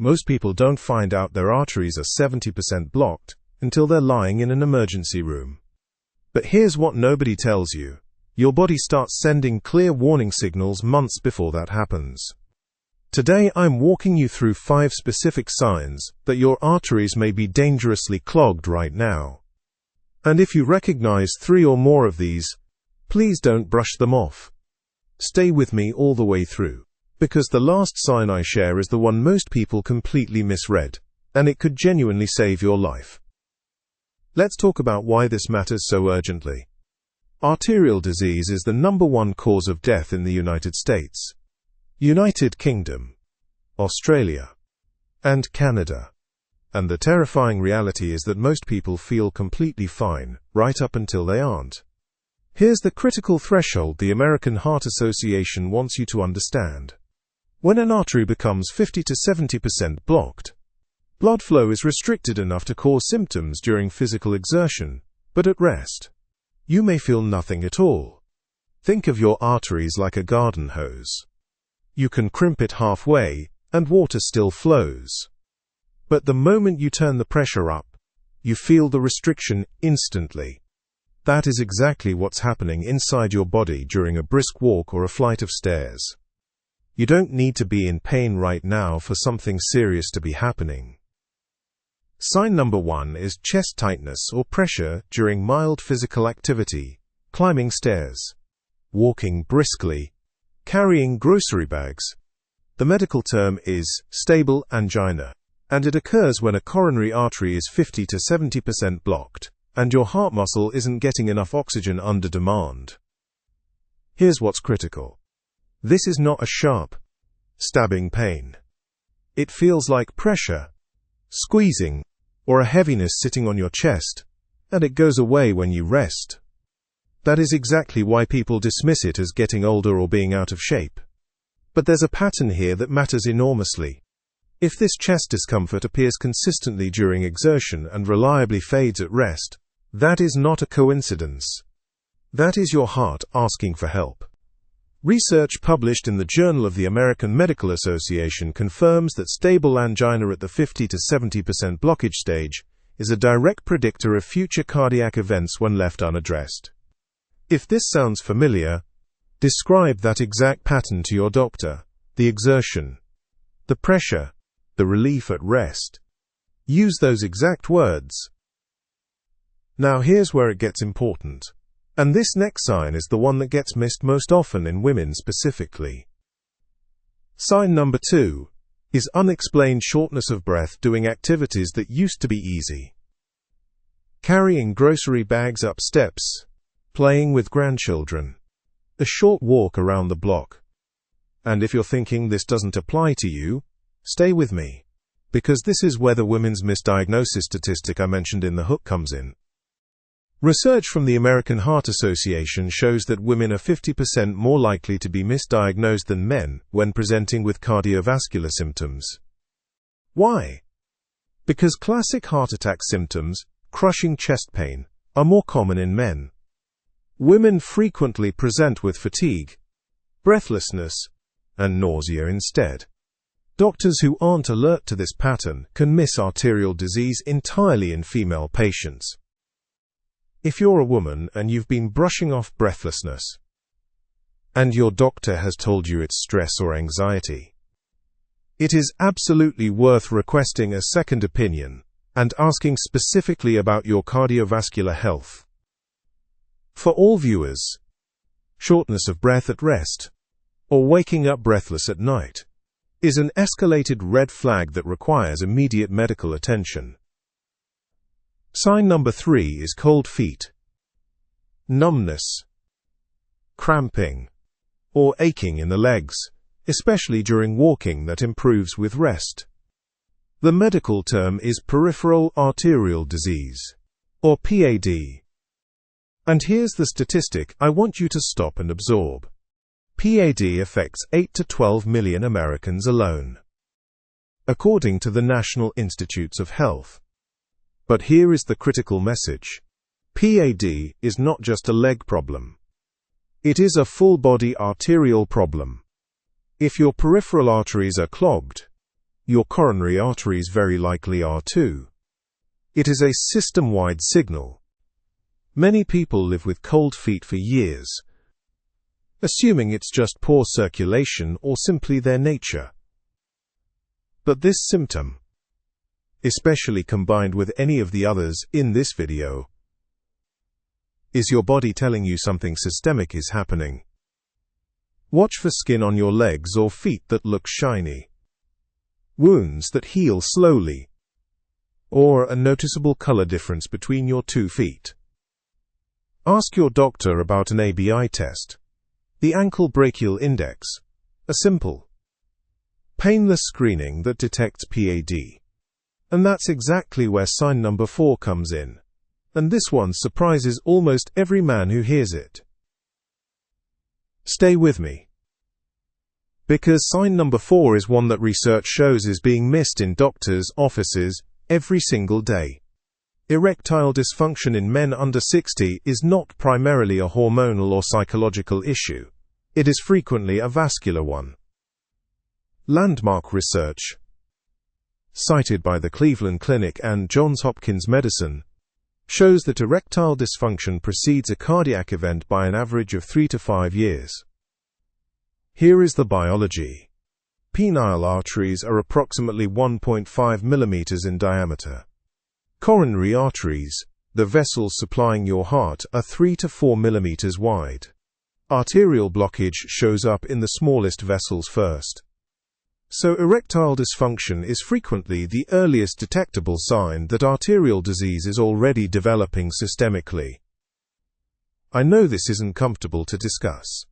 Most people don't find out their arteries are 70% blocked until they're lying in an emergency room. But here's what nobody tells you. Your body starts sending clear warning signals months before that happens. Today I'm walking you through 5 specific signs that your arteries may be dangerously clogged right now. And if you recognize 3 or more of these, please don't brush them off. Stay with me all the way through, because the last sign I share is the one most people completely misread, and it could genuinely save your life. Let's talk about why this matters so urgently. Arterial disease is the #1 cause of death in the United States, United Kingdom, Australia, and Canada. And the terrifying reality is that most people feel completely fine, right up until they aren't. Here's the critical threshold the American Heart Association wants you to understand. When an artery becomes 50 to 70% blocked, blood flow is restricted enough to cause symptoms during physical exertion, but at rest, you may feel nothing at all. Think of your arteries like a garden hose. You can crimp it halfway, and water still flows. But the moment you turn the pressure up, you feel the restriction instantly. That is exactly what's happening inside your body during a brisk walk or a flight of stairs. You don't need to be in pain right now for something serious to be happening. Sign number 1 is chest tightness or pressure during mild physical activity, climbing stairs, walking briskly, carrying grocery bags. The medical term is stable angina, and it occurs when a coronary artery is 50 to 70% blocked, and your heart muscle isn't getting enough oxygen under demand. Here's what's critical. This is not a sharp, stabbing pain. It feels like pressure, squeezing, or a heaviness sitting on your chest, and it goes away when you rest. That is exactly why people dismiss it as getting older or being out of shape. But there's a pattern here that matters enormously. If this chest discomfort appears consistently during exertion and reliably fades at rest, that is not a coincidence. That is your heart asking for help. Research published in the Journal of the American Medical Association confirms that stable angina at the 50 to 70% blockage stage is a direct predictor of future cardiac events when left unaddressed. If this sounds familiar, describe that exact pattern to your doctor: the exertion, the pressure, the relief at rest. Use those exact words. Now here's where it gets important. And this next sign is the one that gets missed most often in women specifically. Sign number 2 is unexplained shortness of breath doing activities that used to be easy. Carrying grocery bags up steps, playing with grandchildren, a short walk around the block. And if you're thinking this doesn't apply to you, stay with me, because this is where the women's misdiagnosis statistic I mentioned in the hook comes in. Research from the American Heart Association shows that women are 50% more likely to be misdiagnosed than men when presenting with cardiovascular symptoms. Why? Because classic heart attack symptoms, crushing chest pain, are more common in men. Women frequently present with fatigue, breathlessness, and nausea instead. Doctors who aren't alert to this pattern can miss arterial disease entirely in female patients. If you're a woman and you've been brushing off breathlessness, and your doctor has told you it's stress or anxiety, it is absolutely worth requesting a second opinion and asking specifically about your cardiovascular health. For all viewers, shortness of breath at rest, or waking up breathless at night, is an escalated red flag that requires immediate medical attention. Sign number 3 is cold feet, numbness, cramping, or aching in the legs, especially during walking that improves with rest. The medical term is peripheral arterial disease, or PAD. And here's the statistic I want you to stop and absorb. PAD affects 8 to 12 million Americans alone, according to the National Institutes of Health. But here is the critical message. PAD is not just a leg problem. It is a full-body arterial problem. If your peripheral arteries are clogged, your coronary arteries very likely are too. It is a system-wide signal. Many people live with cold feet for years, assuming it's just poor circulation or simply their nature. But this symptom, especially combined with any of the others in this video, is your body telling you something systemic is happening. Watch for skin on your legs or feet that look shiny, wounds that heal slowly, or a noticeable color difference between your 2 feet. Ask your doctor about an ABI test, the ankle brachial index, a simple, painless screening that detects PAD. And that's exactly where sign number 4 comes in. And this one surprises almost every man who hears it. Stay with me, because sign number 4 is one that research shows is being missed in doctors' offices every single day. Erectile dysfunction in men under 60 is not primarily a hormonal or psychological issue. It is frequently a vascular one. Landmark research, cited by the Cleveland Clinic and Johns Hopkins Medicine, shows that erectile dysfunction precedes a cardiac event by an average of 3 to 5 years. Here is the biology. Penile arteries are approximately 1.5 millimeters in diameter. Coronary arteries, the vessels supplying your heart, are 3 to 4 millimeters wide. Arterial blockage shows up in the smallest vessels first. So erectile dysfunction is frequently the earliest detectable sign that arterial disease is already developing systemically. I know this isn't comfortable to discuss,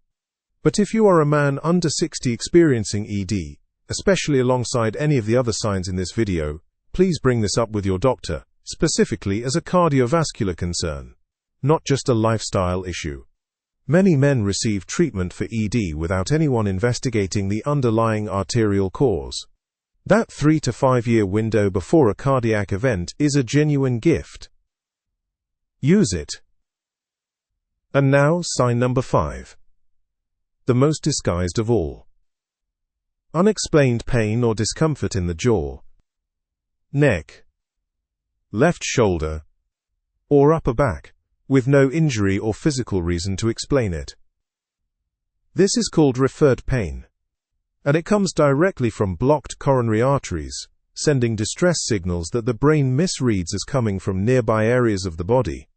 but if you are a man under 60 experiencing ED, especially alongside any of the other signs in this video, please bring this up with your doctor, specifically as a cardiovascular concern, not just a lifestyle issue. Many men receive treatment for ED without anyone investigating the underlying arterial cause. That 3 to 5 year window before a cardiac event is a genuine gift. Use it. And now, sign number 5. The most disguised of all. Unexplained pain or discomfort in the jaw, neck, left shoulder, or upper back, with no injury or physical reason to explain it. This is called referred pain, and it comes directly from blocked coronary arteries, sending distress signals that the brain misreads as coming from nearby areas of the body.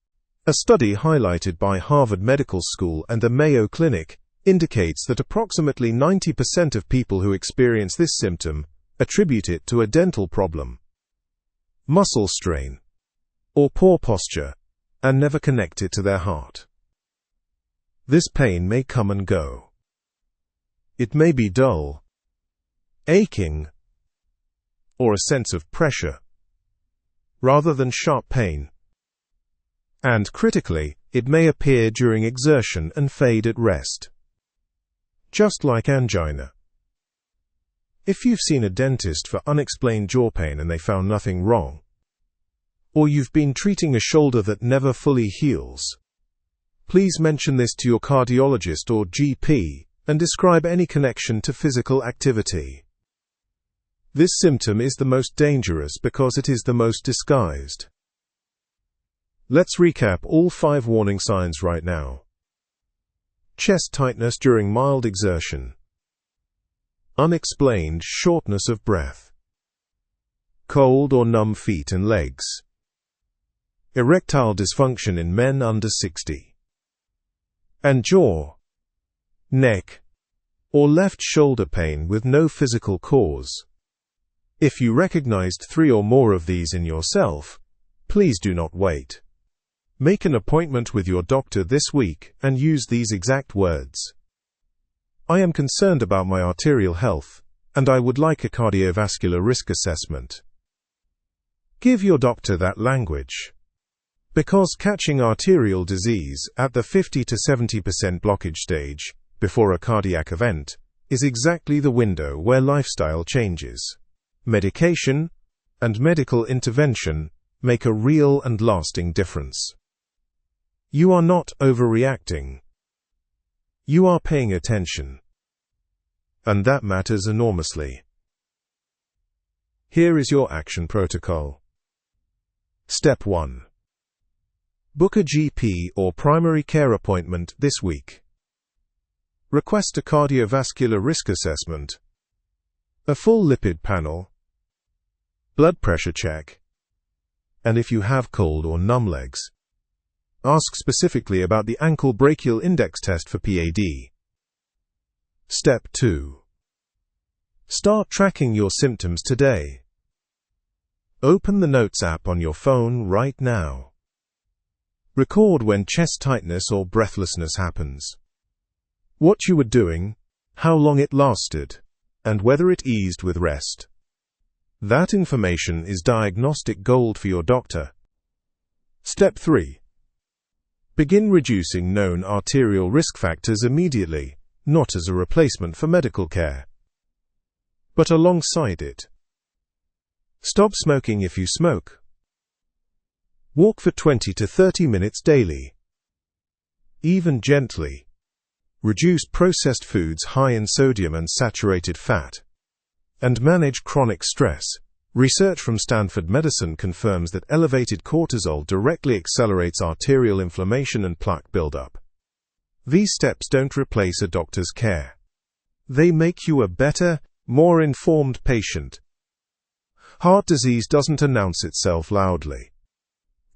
A study highlighted by Harvard Medical School and the Mayo Clinic indicates that approximately 90% of people who experience this symptom attribute it to a dental problem, muscle strain, or poor posture, and never connect it to their heart. This pain may come and go. It may be dull, aching, or a sense of pressure, rather than sharp pain. And critically, it may appear during exertion and fade at rest. Just like angina. If you've seen a dentist for unexplained jaw pain and they found nothing wrong, or you've been treating a shoulder that never fully heals, please mention this to your cardiologist or GP and describe any connection to physical activity. This symptom is the most dangerous because it is the most disguised. Let's recap all 5 warning signs right now. Chest tightness during mild exertion, unexplained shortness of breath, cold or numb feet and legs, erectile dysfunction in men under 60, and jaw, neck, or left shoulder pain with no physical cause. If you recognized 3 or more of these in yourself, please do not wait. Make an appointment with your doctor this week and use these exact words. I am concerned about my arterial health, and I would like a cardiovascular risk assessment. Give your doctor that language. Because catching arterial disease at the 50 to 70% blockage stage, before a cardiac event, is exactly the window where lifestyle changes, medication, and medical intervention make a real and lasting difference. You are not overreacting. You are paying attention. And that matters enormously. Here is your action protocol. Step 1. Book a GP or primary care appointment this week. Request a cardiovascular risk assessment, a full lipid panel, blood pressure check, and if you have cold or numb legs, ask specifically about the ankle brachial index test for PAD. Step 2. Start tracking your symptoms today. Open the Notes app on your phone right now. Record when chest tightness or breathlessness happens, what you were doing, how long it lasted, and whether it eased with rest. That information is diagnostic gold for your doctor. Step 3. Begin reducing known arterial risk factors immediately, not as a replacement for medical care, but alongside it. Stop smoking if you smoke. Walk for 20 to 30 minutes daily. Even gently. Reduce processed foods high in sodium and saturated fat. And manage chronic stress. Research from Stanford Medicine confirms that elevated cortisol directly accelerates arterial inflammation and plaque buildup. These steps don't replace a doctor's care. They make you a better, more informed patient. Heart disease doesn't announce itself loudly.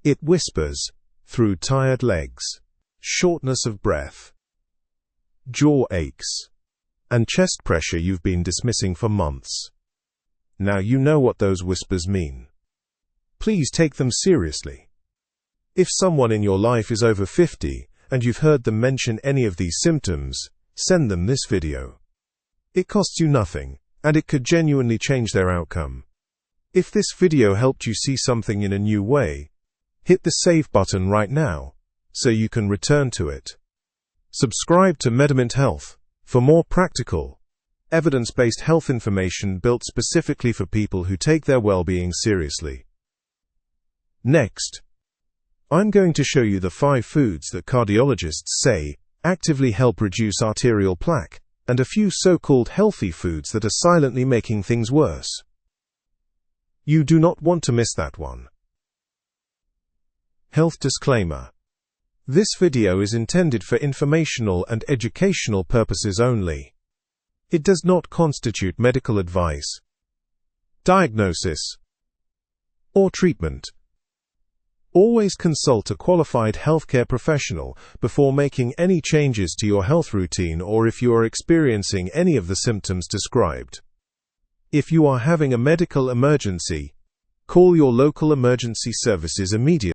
It whispers through tired legs, shortness of breath, jaw aches, and chest pressure you've been dismissing for months. Now you know what those whispers mean. Please take them seriously. If someone in your life is over 50 and you've heard them mention any of these symptoms, send them this video. It costs you nothing, and it could genuinely change their outcome. If this video helped you see something in a new way, hit the save button right now, so you can return to it. Subscribe to MediMint Health for more practical, evidence-based health information built specifically for people who take their well-being seriously. Next, I'm going to show you the 5 foods that cardiologists say actively help reduce arterial plaque, and a few so-called healthy foods that are silently making things worse. You do not want to miss that one. Health disclaimer. This video is intended for informational and educational purposes only. It does not constitute medical advice, diagnosis, or treatment. Always consult a qualified healthcare professional before making any changes to your health routine or if you are experiencing any of the symptoms described. If you are having a medical emergency, call your local emergency services immediately.